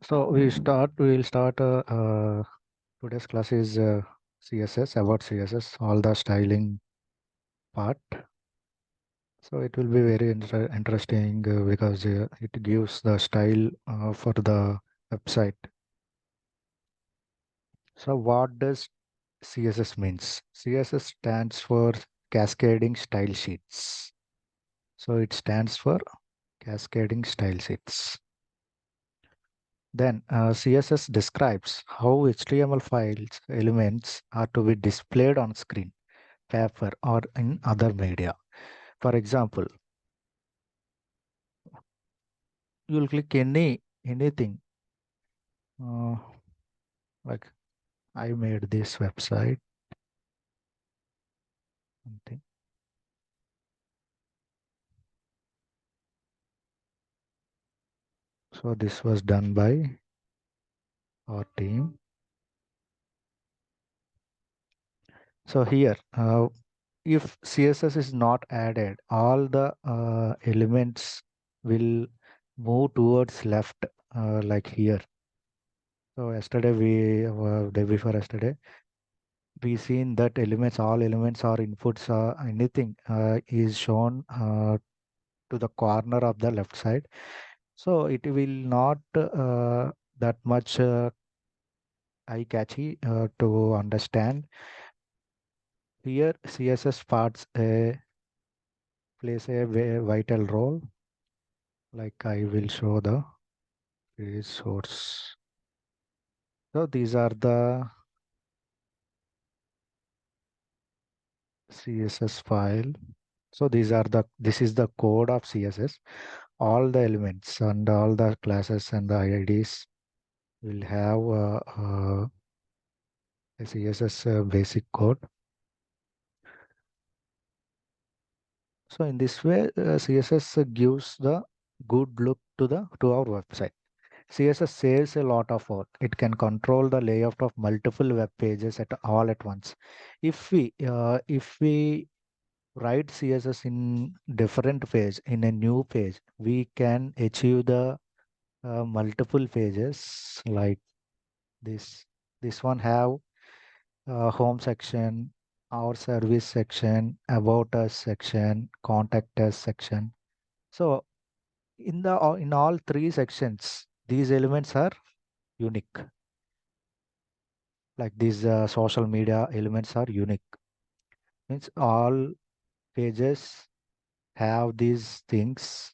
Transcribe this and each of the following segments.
So we'll start today's class is CSS, about CSS, all the styling part. So it will be very interesting because it gives the style for the website. So what does CSS means? CSS stands for Cascading Style Sheets. So it stands for Cascading Style Sheets. Then CSS describes how HTML files elements are to be displayed on screen, paper, or in other media. For example, you'll click anything. Uh, like I made this website. Something. So this was done by our team. So here, if CSS is not added, all the elements will move towards left, like here. So yesterday day before yesterday, we seen that all elements or inputs or anything is shown to the corner of the left side. So it will not that much eye catchy to understand. Here CSS parts plays a vital role. Like I will show the resource. So these are the CSS file. So this is the code of CSS. All the elements and all the classes and the IIDs will have a CSS basic code. So in this way, CSS gives the good look to our website. CSS saves a lot of work. It can control the layout of multiple web pages at once. If we write CSS in different page in a new page, we can achieve the multiple pages like this. This one have home section, our service section, about us section, contact us section. So in all three sections, these elements are unique. Like these social media elements are unique. Means all pages have these things.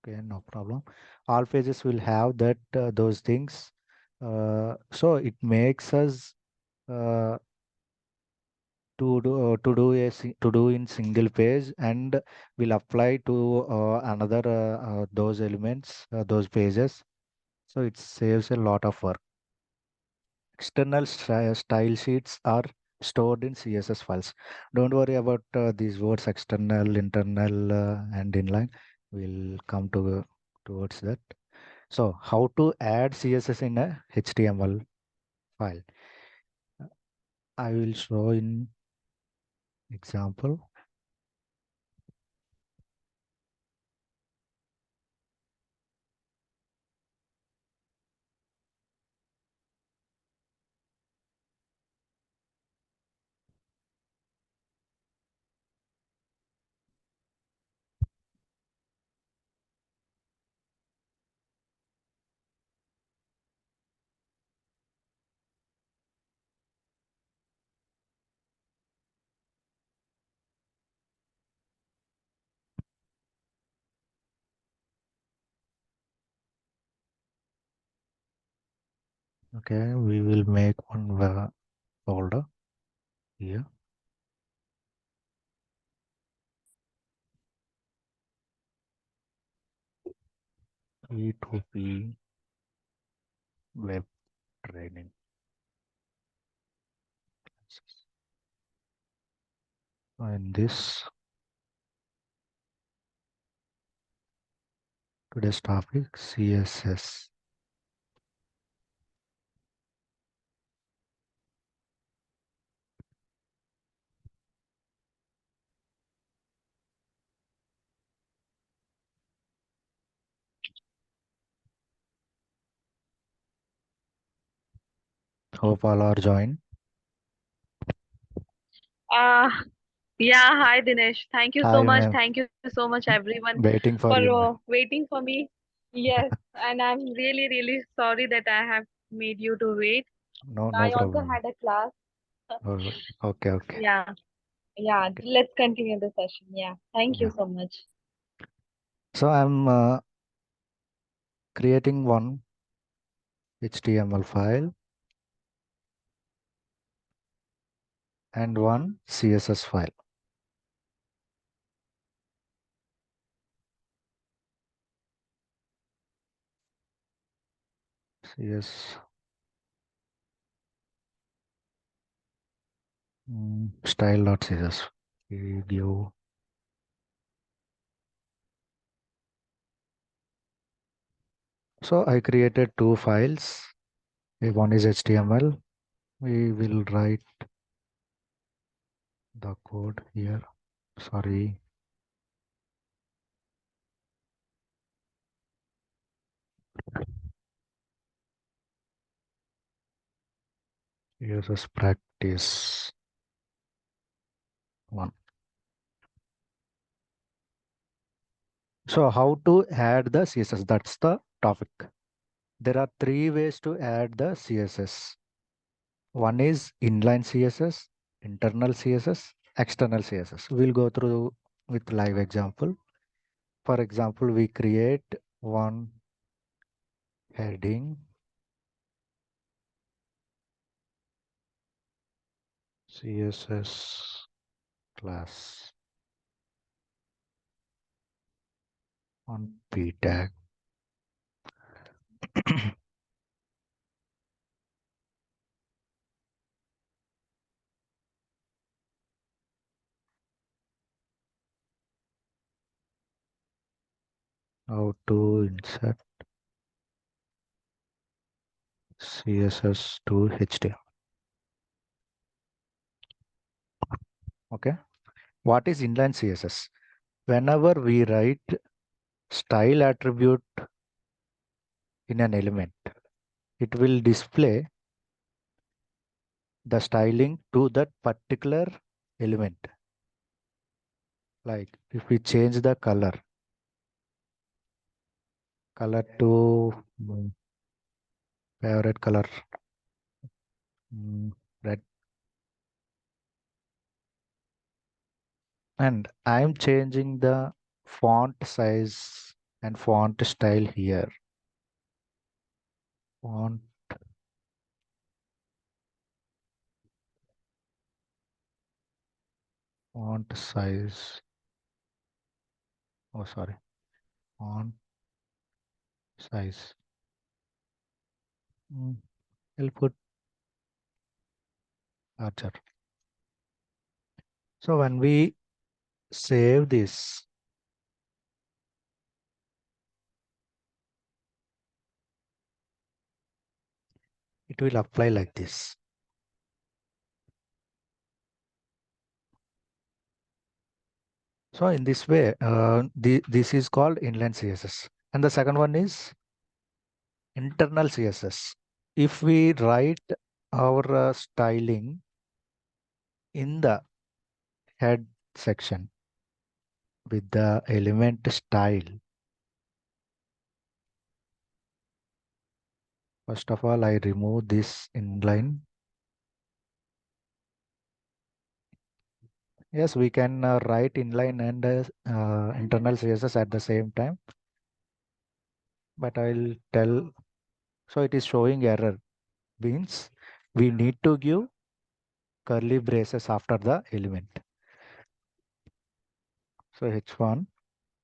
Okay, no problem. All pages will have that those things. So it makes us uh, to do in single page and will apply to another those elements those pages. So it saves a lot of work. External style sheets are stored in CSS files. Don't worry about these words external, internal, and inline. We'll come towards that. So how to add CSS in a HTML file? I will show in example. Okay, we will make one folder here. P2P web training. And this today's topic CSS. Hope all are joined. Uh, yeah, hi Dinesh. Thank you so Hi, much. ma'am. Thank you so much, everyone, Waiting for for you, ma'am. waiting for me. Yes, and I'm really, really sorry that I have made you to wait. No, no I also problem. had a class. Oh, okay, okay. Yeah, yeah. Okay. Let's continue the session. Yeah, thank you Yeah. so much. So I'm creating one HTML file and one CSS file. CS style.css video. So I created two files. One is HTML. We will write the code here. Sorry. CSS practice one. So how to add the CSS? That's the topic. There are three ways to add the CSS. One is inline CSS, internal CSS, external CSS. We'll go through with live example. For example, we create one heading CSS class on p tag. How to insert CSS to HTML. Okay. What is inline CSS? Whenever we write style attribute in an element, it will display the styling to that particular element. Like if we change the color to favorite color, red, and I'm changing the font size and font style here. Font, font size. Oh, sorry. Font size. Mm, I'll put larger. So when we save this, it will apply like this. So in this way, this is called inline CSS. And the second one is internal CSS. If we write our styling in the head section with the element style, first of all, I remove this inline. Yes, we can write inline and internal CSS at the same time, but I'll tell. So it is showing error, means we need to give curly braces after the element. So H1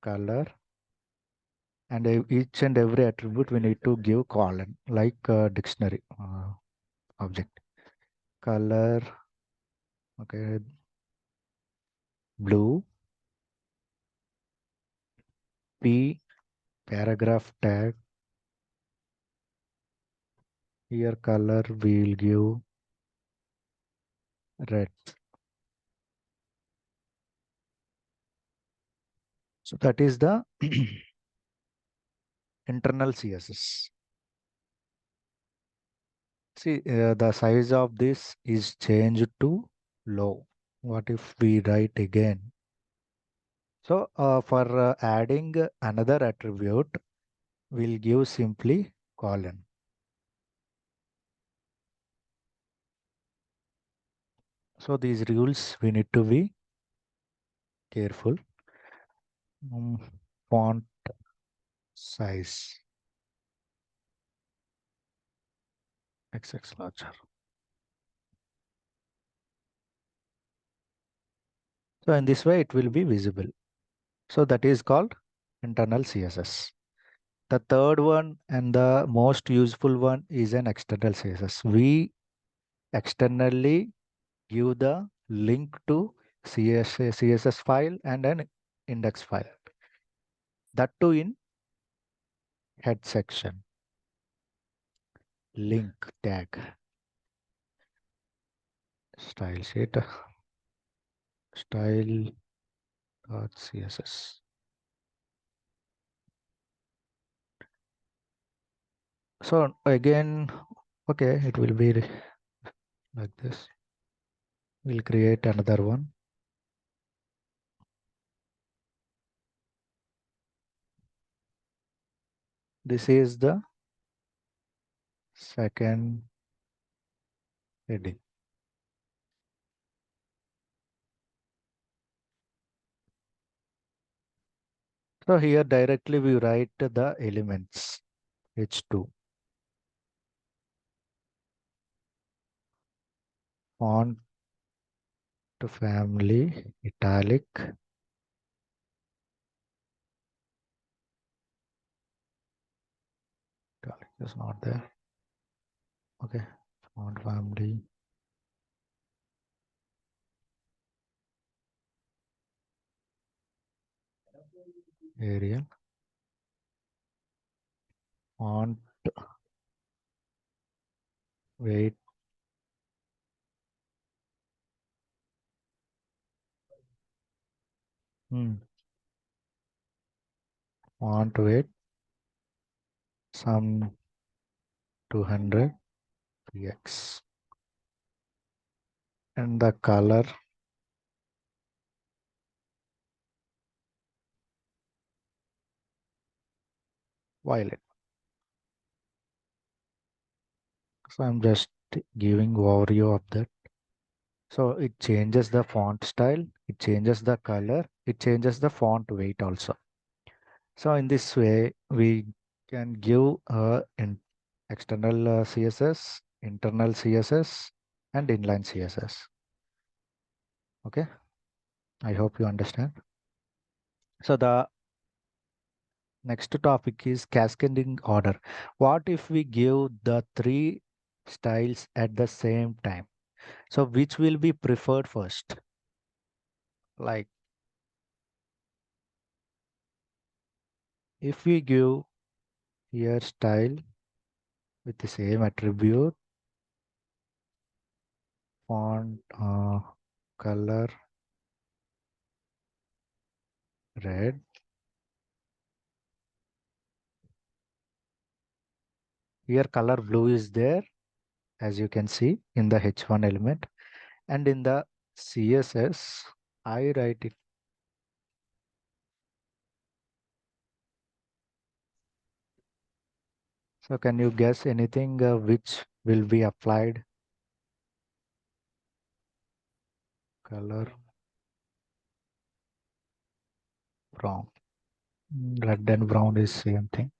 color, and each and every attribute we need to give colon like dictionary object. Color, okay, blue. P paragraph tag, here color we'll give red. So that is the internal CSS. See, the size of this is changed to low. What if we write again? So for adding another attribute, we'll give simply colon. So these rules we need to be careful. Um, Font size XX larger. So in this way, it will be visible. So that is called internal CSS. The third one and the most useful one is an external CSS. We externally give the link to CSS file and an index file. That too in head section. Link tag. Style sheet. Style.css. So again, okay, it will be like this. We'll create another one. This is the second heading. So here directly we write the elements H2. Font family italic. Italic is not there. Okay. Font family Arial. Font weight hmm, font weight some 200 px and the color violet. So I'm just giving overview of that. So it changes the font style, it changes the color, it changes the font weight also. So in this way, we can give external CSS, internal CSS, and inline CSS. Okay, I hope you understand. So the next topic is cascading order. What if we give the three styles at the same time? So which will be preferred first? Like if we give here style with the same attribute, font, color, red. Here color blue is there as you can see in the H1 element, and in the CSS I write it. So can you guess anything which will be applied? Color brown. Red and brown is same thing.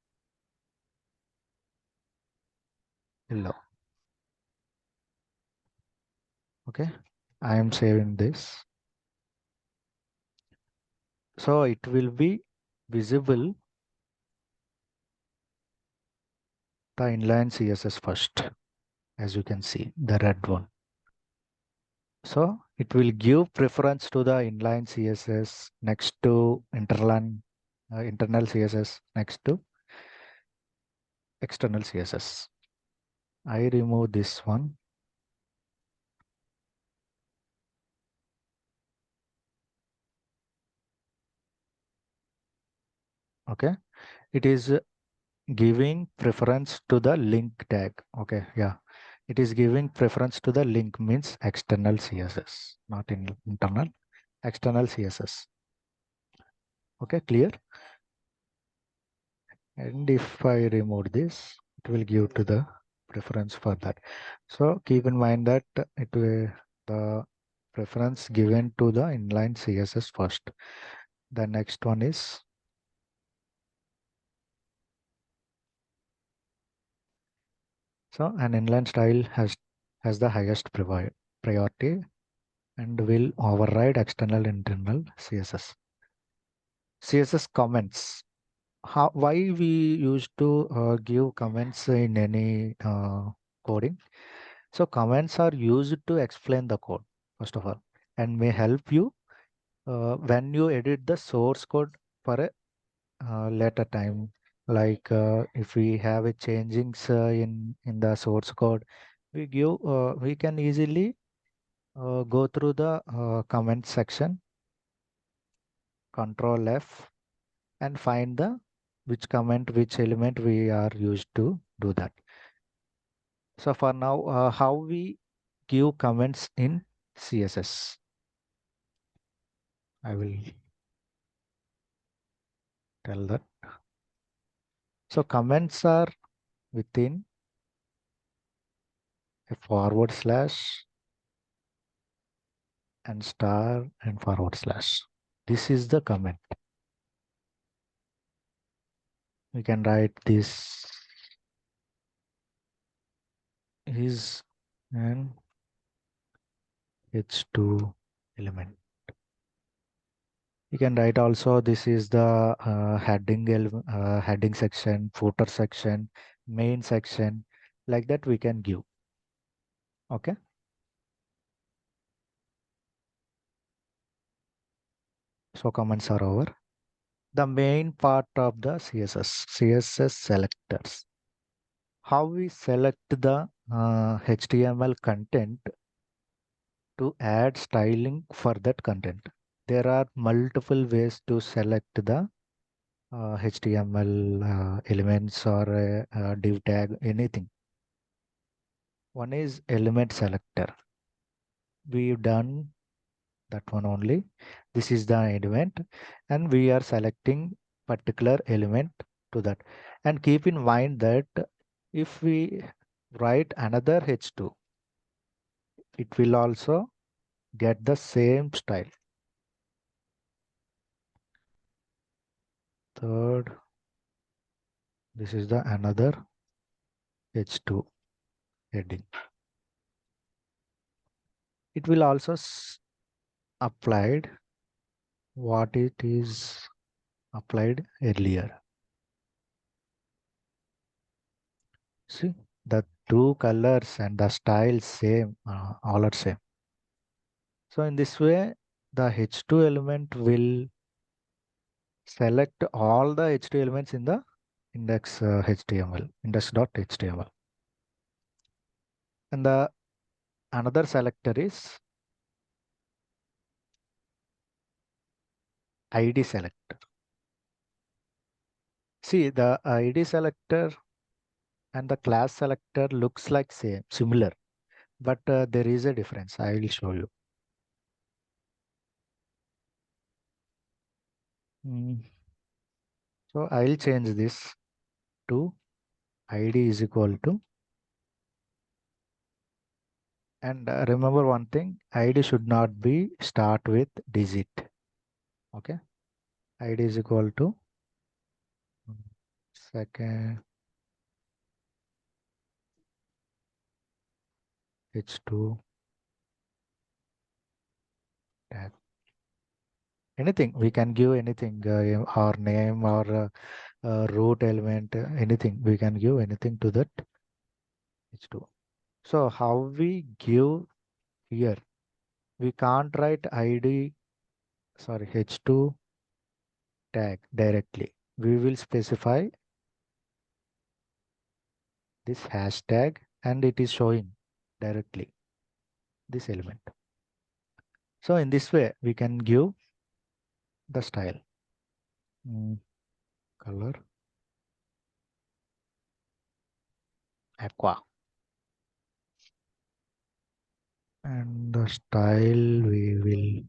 Yellow. Okay, I am saving this. So it will be visible the inline CSS first, as you can see, the red one. So it will give preference to the inline CSS next to internal CSS next to external CSS. I remove this one. Okay. It is giving preference to the link tag. Okay. Yeah. It is giving preference to the link means external CSS, not in internal, external CSS. Okay, clear? And if I remove this, it will give to the preference for that. So keep in mind that it will the preference given to the inline CSS first. The next one is so an inline style has the highest priority and will override external internal CSS. CSS comments. Why we used to give comments in any coding? So comments are used to explain the code, first of all, and may help you when you edit the source code for a later time. Like if we have a changings in the source code, we can easily go through the comment section, Control F, and find the which comment, which element we are used to do that. So for now, how we give comments in CSS? I will tell that. So comments are within a forward slash and star and forward slash. This is the comment. We can write this is an H2 element. You can write also this is the heading section, footer section, main section, like that we can give. Okay. So comments are over. The main part of the CSS selectors. How we select the HTML content to add styling for that content. There are multiple ways to select the HTML elements or div tag, anything. One is element selector. We've done that one only. This is the element, and we are selecting particular element to that. And keep in mind that if we write another H2, it will also get the same style. Third, this is the another H2 heading. It will also applied what it is applied earlier. See, the two colors and the style same, all are same. So in this way, the H2 element will select all the H2 elements in the index HTML, index.html. And the another selector is ID selector. See, the ID selector and the class selector looks like similar, but there is a difference. I will show you. Mm. So I'll change this to ID is equal to, and remember one thing, ID should not be start with digit. Okay, ID is equal to second H2 tag. Anything we can give anything, or name or root element, anything we can give anything to that H2. So how we give here? We can't write ID, sorry, H2 tag directly. We will specify this hashtag and it is showing directly this element. So in this way, we can give the style. Color aqua. And the style, we will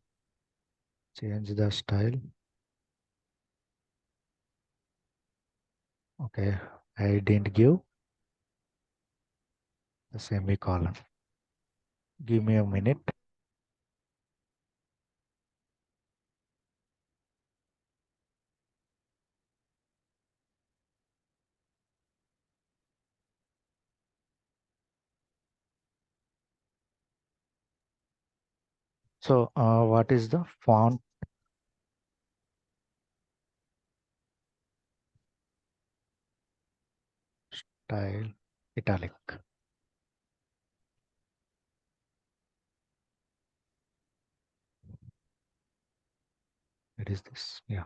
change the style. Okay, I didn't give the semicolon. Give me a minute. So, what is the font style? Italic. It is this. Yeah.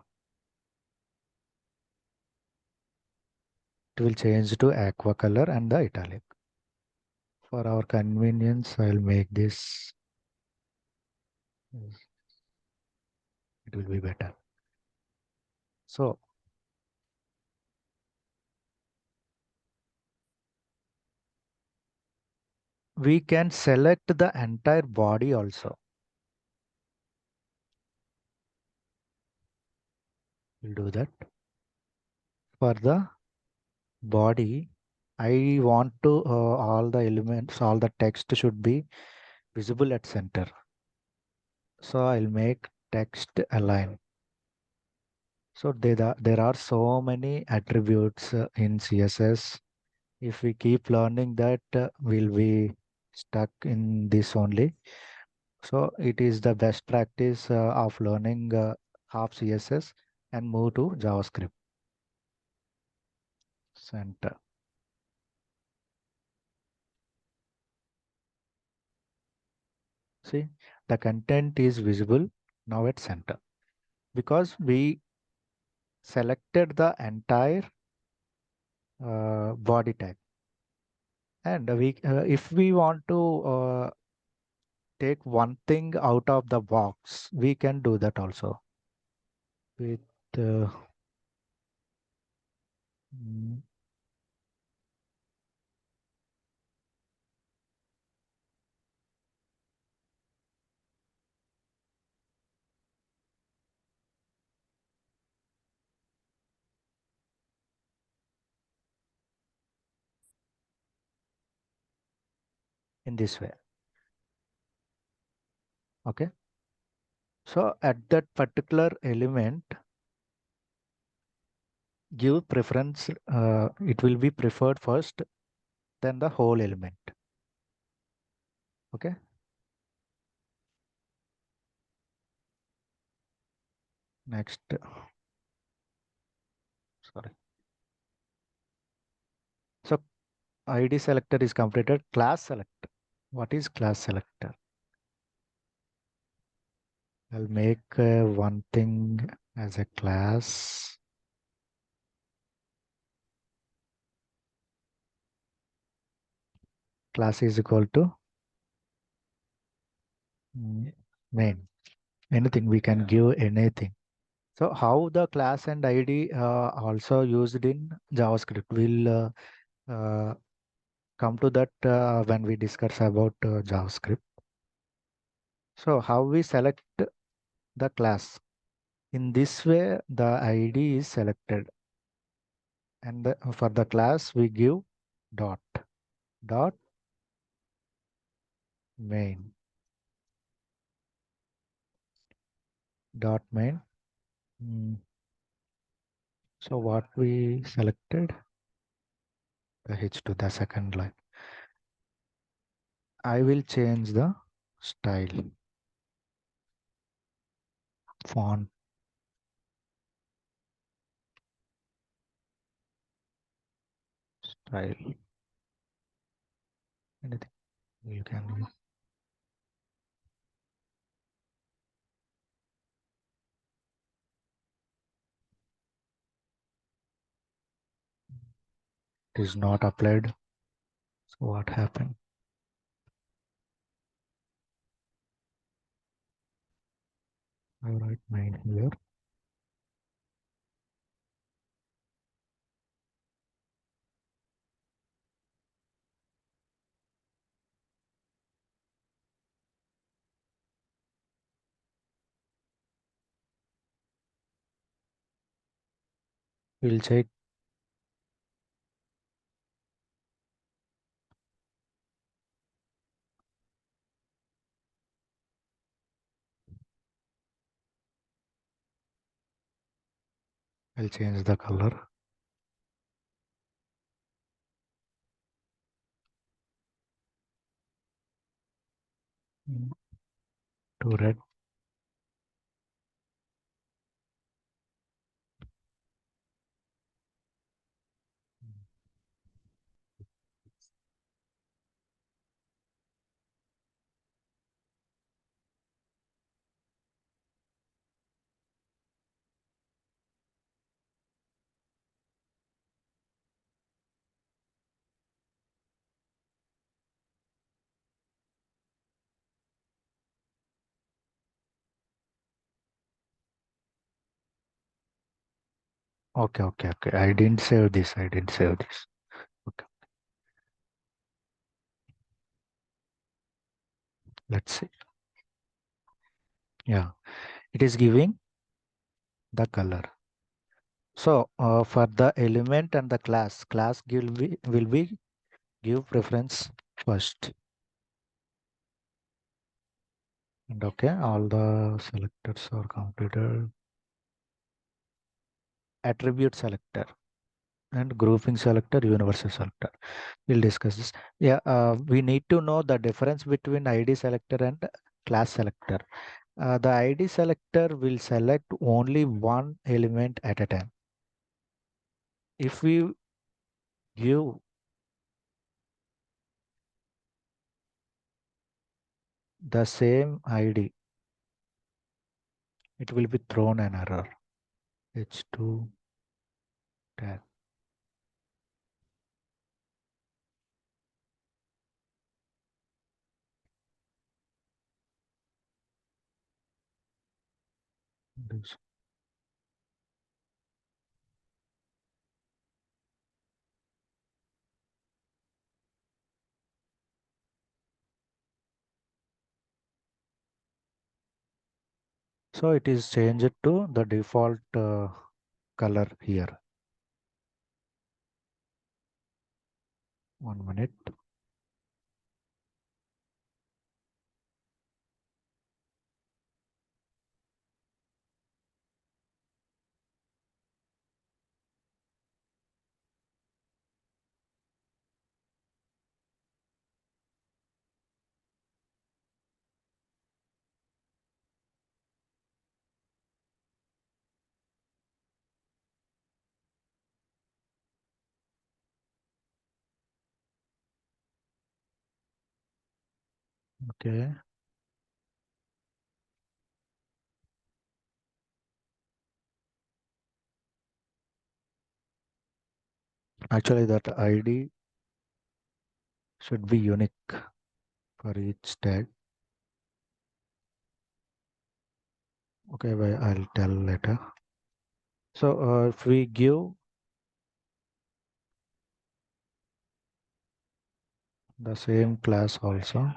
It will change to aqua color and the italic. For our convenience, I'll make this. It will be better. So, we can select the entire body also. We'll do that. For the body, I want to all the elements, all the text should be visible at center. So I'll make text align. So there are so many attributes in CSS. If we keep learning that, we'll be stuck in this only. So it is the best practice of learning half CSS and move to JavaScript center. See, the content is visible now at center because we selected the entire body tag. And if we want to take one thing out of the box, we can do that also with uh, mm, in this way. Okay. So at that particular element, give preference. It will be preferred first, then the whole element. Okay. Next, sorry. So ID selector is completed. Class selector. What is class selector? I'll make one thing as a class. Class is equal to main. Anything, we can give anything. So how the class and ID also used in JavaScript? We'll come to that when we discuss about JavaScript. So how we select the class? In this way, the ID is selected, and for the class we give dot dot main dot main. Mm, So what we selected the H to the second line. I will change the style, font style, anything you can use. It is not applied. So what happened? I write main here. We'll check. I'll change the color to red. Okay, okay, okay. I didn't save this. I didn't save this. Okay, let's see. Yeah, it is giving the color. So for the element and the class will be give preference first. And okay, all the selectors are completed. Attribute selector and grouping selector, universal selector. We'll discuss this. Yeah, we need to know the difference between ID selector and class selector. The ID selector will select only one element at a time. If we give the same ID, it will be thrown an error. H2 tag. This. So it is changed to the default color here. 1 minute. Okay. Actually, that ID should be unique for each tag. Okay, well, I'll tell later. So if we give the same class also,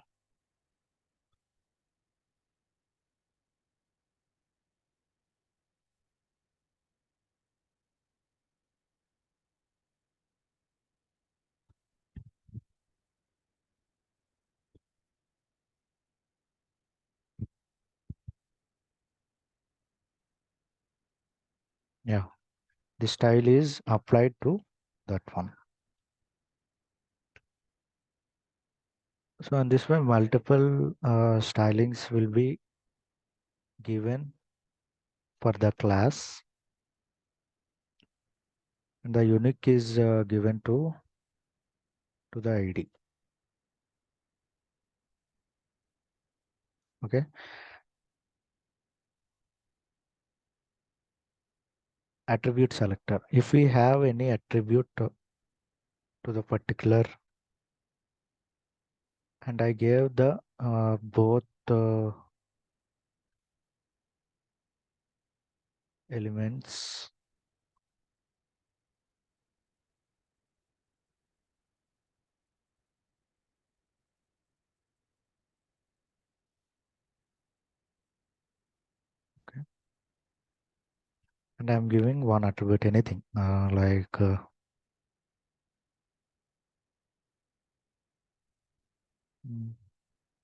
yeah, the style is applied to that one. So in this way, multiple stylings will be given for the class, and the unique is given to the ID. Okay, attribute selector. If we have any attribute to the particular, and I gave the both elements. Okay. and I'm giving one attribute anything like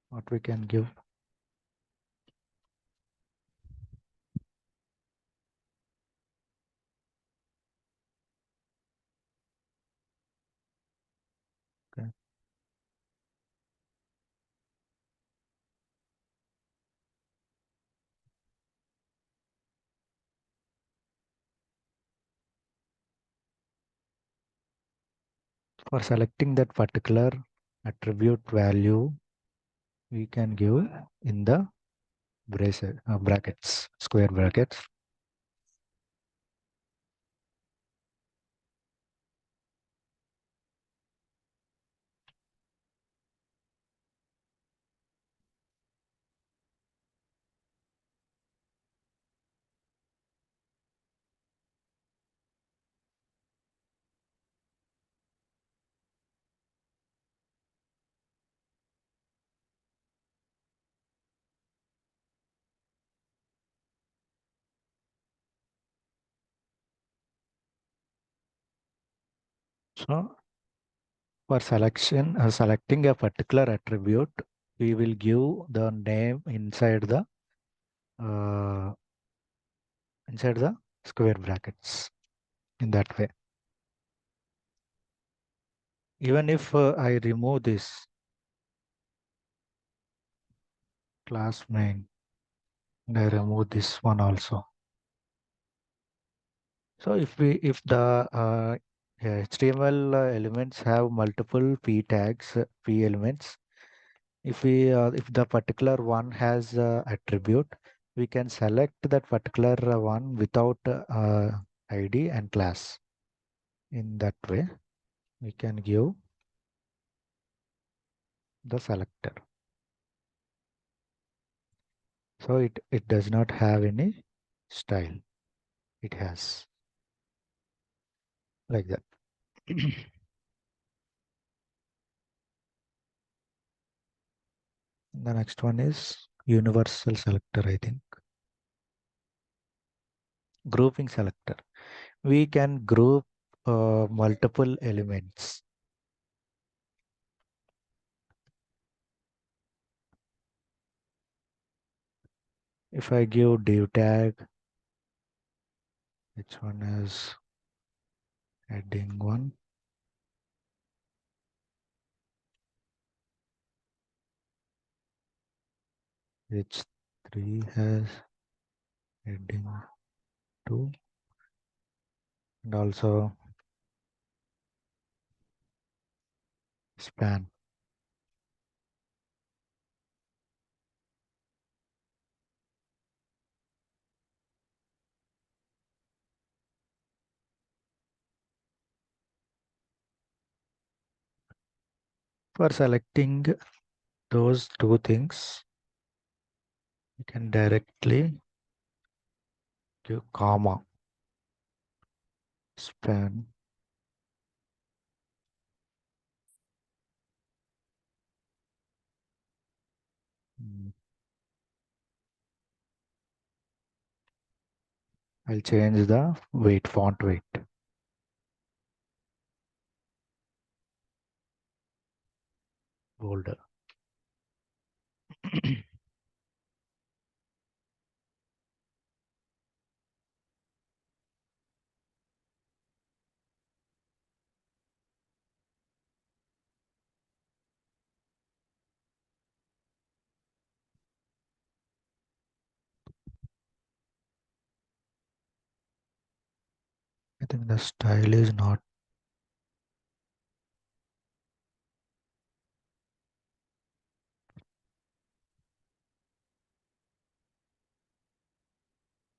what we can give. Okay. For selecting that particular attribute value, we can give in the brackets, square brackets. So for selecting a particular attribute, we will give the name uh, inside the square brackets in that way. Even if I remove this class main and I remove this one also. So if the yeah, HTML elements have multiple p tags, p elements, if the particular one has attribute, we can select that particular one without ID and class. In that way, we can give the selector. So it does not have any style. It has like that. The next one is universal selector, I think. Grouping selector. We can group multiple elements. If I give div tag, which one is heading one, which three has heading two, and also span. For selecting those two things, you can directly give comma, span, mm, I'll change the weight, font weight, bolder. I think the style is not